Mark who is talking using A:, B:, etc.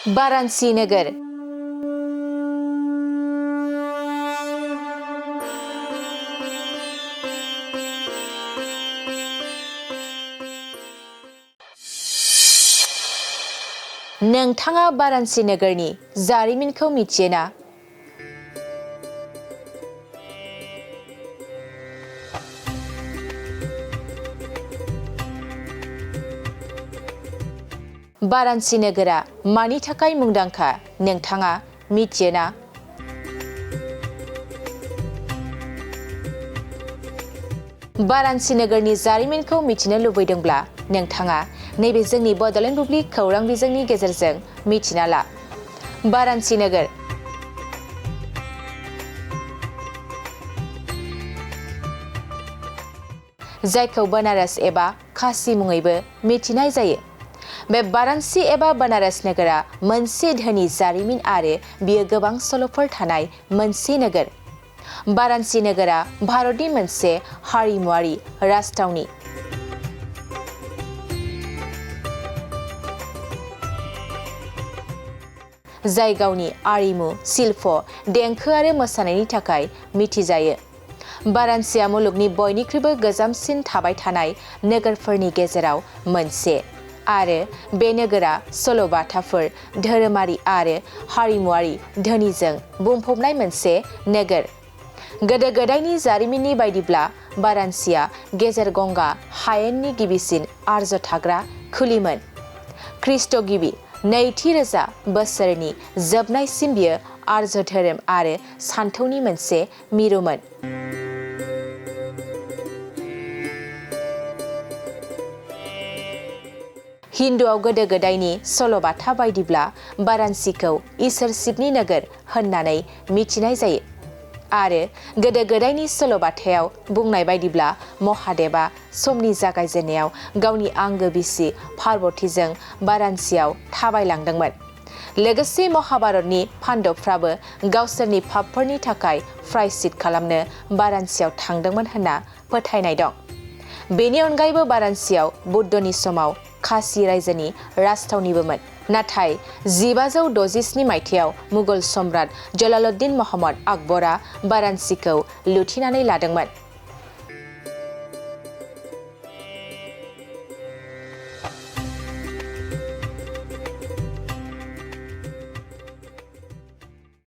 A: वाराणसी नगर। नोंथाङा वाराणसी नगरनि जारिमिनखौ मिथियो ना? वाराणसी नगरा मानि थाखाय मुंदांखा नोंथाङा मिथियो ना? वाराणसी नगरनि जारिमिनखौ मिथिनो लुबैदोंब्ला नोंथाङा नैबे जोंनि बड'लेण्ड बुब्लि खौरां बिजोंनि गेजेरजों मिथिना ला। वाराणसी नगर। जायखौ बनारस एबा काशी मुङैबो मिथिनाय जायो। बे वाराणसी एबा बनारस नगरा मोनसे धोनि जारिमिन आरो बियो गोबां सल'फोर थानाय मोनसे नोगोर। वाराणसी नगरा भारतनि मोनसे हारिमुआरि राजथावनि। जाय गावनि आरिमु, शिल्प, देंखो आरो मोसानायनि थाखाय मिथिजायो। वाराणसीया मुलुगनि बयनिख्रुइबो गोजामसिन थाबाय थानाय नोगोरफोरनि गेजेराव मोनसे आरो बे नोगोरा सल'बाथाफोर, धोरोमारि आरो हारिमुआरि धोनिजों बुंफबनाय मोनसे नोगोर। गोदो गोदायनि जारिमिननि बायदिब्ला वाराणसीया गेजेर गंगा हायेननि गिबिसिन आर्य थाग्रा खुलिमोन। ख्रीष्ट गिबि नैथि रोजा बोसोरनि जोबनायसिम बियो आर्य धोरोम आरो सानथौनि मोनसे मिरुमोन। हिन्दुआव गोदो गोदायनि सल'बाथा बायदिब्ला वाराणसीखौ इसोर शिबनि नोगोर होननानै मिथिनाय जायो आरो गोदो गोदायनि सल'बाथायाव बुंनाय बायदिब्ला महादेबआ समनि जागायजेननायाव गावनि आंगो बिसि पार्वतीजों वाराणसीयाव थाबायलांदोंमोन। लोगोसे महाभारतनि पान्डबफ्राबो गावसोरनि पापफोरनि थाखाय प्रायश्चित खालामनो वाराणसीयाव थांदोंमोन होनना फोथायनाय दं। बेनि अनगायैबो वाराणसीयाव बुद्धनि समाव काशी रायजोनि राजथावनिबोमोन। नाथाय 1567 मायथाइयाव मुगल सम्राट जलालुद्दीन महम्मद आकबरआ वाराणसीखौ लुथिनानै लादोंमोन।